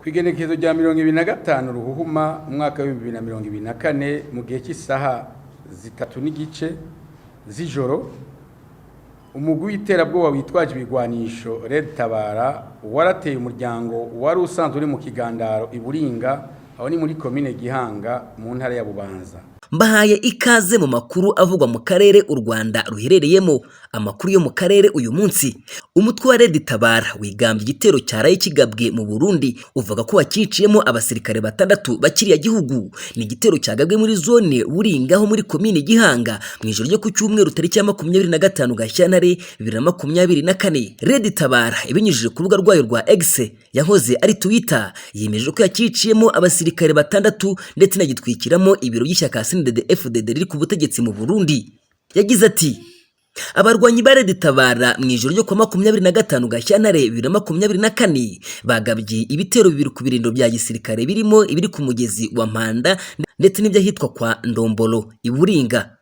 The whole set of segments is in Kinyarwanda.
Kwigenekezo rya 2025 ruhuhuma umwaka wa 2024 mu gihe cy'isaha 3:30 z'ijoro umugwi w'iterabwoba witwaje ibigwanisho Red Tabara warateye umuryango wari usanzwe uri mu Kigandaro Iburinga aho ni muri commune Gihanga mu ntara ya Bubanza. Mbahaye ikaze mu makuru avugwa mu karere u Rwanda ruherereyemo. Amakuru yo mu karere uyu munsi, umutwe wa Red Tabara wigambye igitero cyaraye kigabwe mu Burundi uvuga ko wakiciyemo abasirikare batandatu bakiriya gihugu. Ni igitero cyagabwe muri zone Buringa ho muri commune Gihanga mu ijoro ryo ku cyumweru tariki ya 25 Gashyantare 2024. Red Tabara ibinyujije ku rubuga rwayo rwa X yahoze ari Twitter yemeje ko yakiciyemo abasirikare batandatu ndetse nagitwikiramo ibiro by'ishyaka CNDD-FDD riri ku butegetsi mu Burundi. Yagize ati: abarwanyi ba Red Tabara mu ijoro ryo ku 25 Gashyantare 2024 bagabye ibitero bibiri ku birindiro bya gisirikare birimo ibiri ku mugezi wa Mpanda ndetse n'ibyahitwa kwa Ndombolo Iburinga.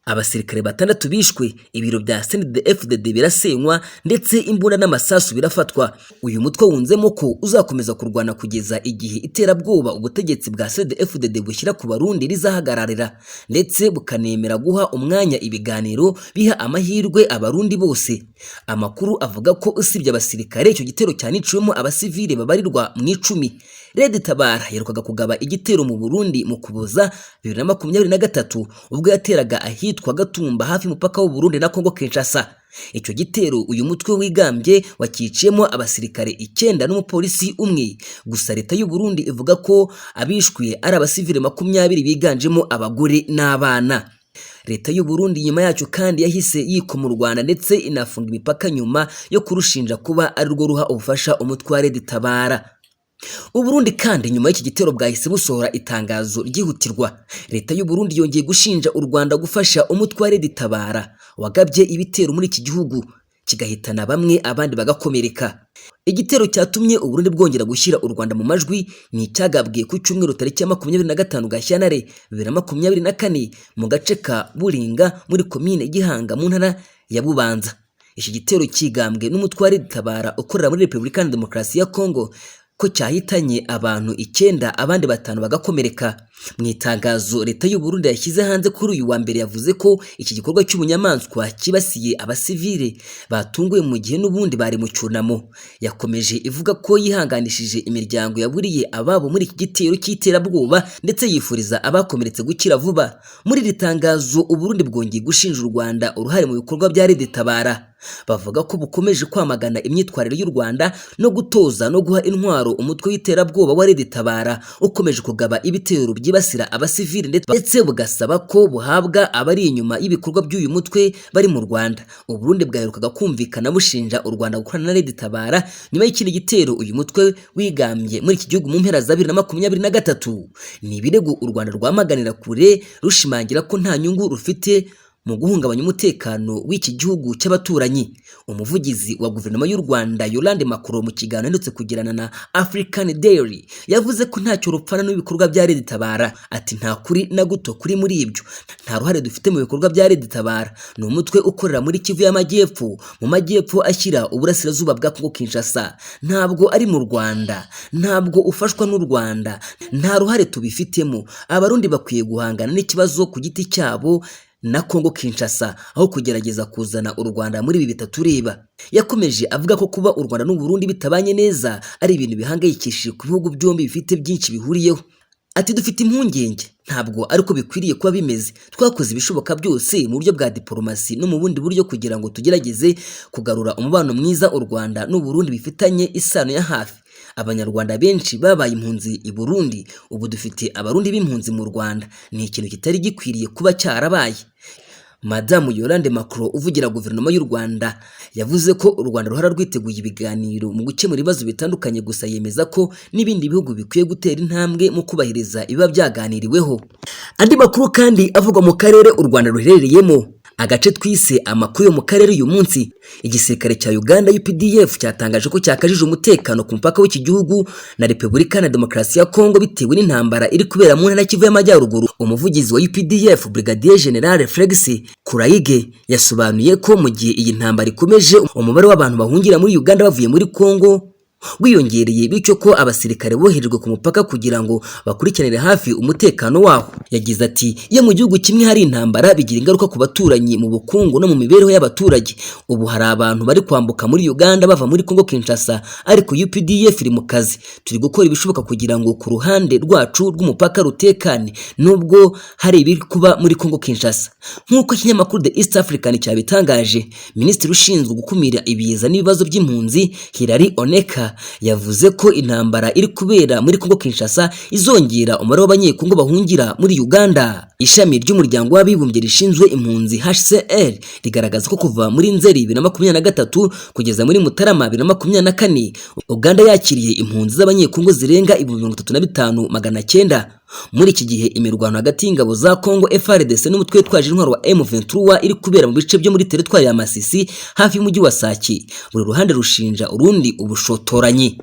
Abasirikare batandatu bishwe, ibiro bya CNDD-FDD birasenywa ndetse imbunda n'amasasu birafatwa. Uyu mutwe wunzemo ko uzakomeza kurwana kugeza igihe iterabwoba ubutegetsi bwa CNDD-FDD bushyira ku Barundi rizahagararira ndetse bukanemera guha umwanya ibiganiro biha amahirwe abarundi bose. Amakuru avuga ko usibye abasirikare icyo gitero cyaniciyemo abasivile babarirwa mu 10. Red Tabara yerukaga kugaba igitero mu Burundi mu Kuboza 2023 ubwo yateraga ahitwa Gatumba hafi mupaka w'u Burundi na Kongo Kinshasa. Icyo gitero uyu mutwe wigambye wakiciyemo abasirikare 9 n'umupolisi umwe. Gusa leta y'u Burundi ivuga ko abishwe ari abasivile 20 biganjemo abagore n'abana. Leta y'u Burundi nyuma yacu kandi yahise yikoma u Rwanda ndetse inafunga imipaka nyuma yo kurushinja kuba ari rwo ruha ubufasha umutwe wa Red Tabara. Uburundi kandi nyuma y'iki gitero bwahise busohora itangazo ryihutirwa. Leta y'u Burundi yongeye gushinja u Rwanda gufasha umutwe wa Red Tabara wagabye ibitero muri iki gihugu kigahitana bamwe abandi bagakomereka. Igitero cyatumye u Burundi bwongera gushyira u Rwanda mu majwi ni cyagabwe ku cyumweru tariki ya 25 Gashyantare 2024 mu gace ka Buringa muri commune Gihanga mu ntara ya Bubanza. Iki gitero kigambwe n'umutwe wa Red Tabara ukorera muri Repubulika ya Demokarasi ya Kongo ko cyahitanye abantu 9 abandi 5 bagakomereka. Mu itangazo leta y'u Burundi yashyize hanze kuri uyu wa mbere yavuze ko iki gikorwa cy'ubunyamanswa kibasiye abasivile batunguye mu gihe n'ubundi bari mu cyunamo. Yakomeje ivuga ko yihanganishije imiryango yaburiye ababo muri iki gitero cy'iterabwoba ndetse yifuriza abakomeretse gukira vuba. Muri iri tangazo u Burundi bwongeye gushinja u Rwanda uruhare mu bikorwa bya Red Tabara. Bavuga ko bukomeje kwamagana imyitwarire y'u Rwanda no gutoza no guha intwaro umutwe w'iterabwoba wa Red Tabara ukomeje kugaba ibitero byibasira abasivile ndetse bugasaba ko buhabwa abari inyuma y'ibikorwa by'uyu mutwe bari mu Rwanda. U Burundi bwaherukaga kumvikana bushinja u Rwanda gukorana na Red Tabara nyuma y'ikindi gitero uyu mutwe wigambye muri iki gihugu mu mpera za 2023. Ni ibirego u Rwanda rwamaganira kure rushimangira ko nta nyungu rufite mu guhungabanya umutekano w'iki gihugu cy'abaturanyi. Umuvugizi wa guverinoma y'u Rwanda Yolande Makuro mu kiganiro ndetse kugirana na African Daily yavuze ko ntacyo rupfana n'ibikorwa bya Red Tabara. Ati nta kuri na guto kuri muri ibyo, nta ruhare dufite mu bikorwa bya Red Tabara. Ni umutwe ukorera muri Kivu y'Amajyepfo mu majyepfo ashyira uburasirazuba bwa Kongo Kinshasa. Ntabwo ari mu Rwanda, ntabwo ufashwa n'u Rwanda, nta ruhare tubifitemo. Abarundi bakwiye guhangana n'ikibazo ku giti cyabo na Kongo Kinshasa aho kugerageza kuzana u Rwanda muri ibi bitatureba. Yakomeje avuga ko kuba u Rwanda n'u Burundi bitabanye neza ari ibintu bihangayikishije ku bihugu byombi bifite byinshi bihuriyeho. Ati dufite impungenge, ntabwo ariko bikwiriye kuba bimeze. Twakoze ibishoboka byose mu buryo bwa diplomasi no mu bundi buryo kugira ngo tugerageze kugarura umubano mwiza u Rwanda n'u Burundi bifitanye isano ya hafi. Abanyarwanda benshi babaye impunzi i Burundi, ubu dufite abarundi b'impunzi mu Rwanda. Ni ikintu kitari gikwiriye kuba cyarabaye. Madamu Yolande Makuro uvugira guverinoma y'u Rwanda yavuze ko u Rwanda ruhara rwiteguye ibiganiro mu gukemura ibibazo bitandukanye, gusa yemeza ko n'ibindi bihugu bikwiye gutera intambwe mu kubahiriza ibiba byaganiriweho. Andi makuru kandi avugwa mu karere u Rwanda ruherereyemo, agace twise amakuru yo mu karere uyu munsi. Igisirikare cya Uganda UPDF cyatangaje ko cyakajije umutekano ku mupaka w'iki gihugu na Repubulika ya Demokarasi ya Kongo bitewe n'intambara iri kubera mu ntara Kivu y'Amajyaruguru. Umuvugizi wa UPDF Brigadier General Felix Kurayige yasobanuye ko mu gihe iyi ntambara ikomeje umubare w'abantu bahungira muri Uganda bavuye muri Kongo wiyongereye bityo ko abasirikare boherejwe ku mupaka kugira ngo bakurikiranire hafi umutekano waho. Yagize ati iyo mu gihugu kimwe hari intambara bigira ingaruka ku baturanyi mu bukungu no mu mibereho y'abaturage. Ubu hari abantu bari kwambuka muri Uganda bava muri Congo Kinshasa ariko UPDF iri mu kazi. Turi gukora ibishoboka kugira ngo ku ruhande rwacu rw'umupaka rutekane nubwo hari ibiri kuba muri Congo Kinshasa. Nk'uko ikinyamakuru The East African cyabitangaje, Minisitiri ushinzwe gukumira ibiza n'ibibazo by'impunzi Hilary Oneka yavuze ko intambara iri kubera muri Congo Kinshasa izongera umubare w'abanyekongo bahungira muri Uganda. Ishami ry'umuryango w'abibumbye rishinzwe impunzi HCR rigaragaza ko kuva muri Nzeri 2023 kugeza muri Mutarama 2024 Uganda yakiriye impunzi z'abanyekongo zirenga 35,900. Muri iki gihe imirwano hagati y'ingabo za Congo FARDC n'umutwe witwaje intwaro wa M23 iri kubera mu bice byo muri teritwari ya Masisi hafi y'umujyi wa Sake. Buri ruhande rushinja urundi ubushotoranyi.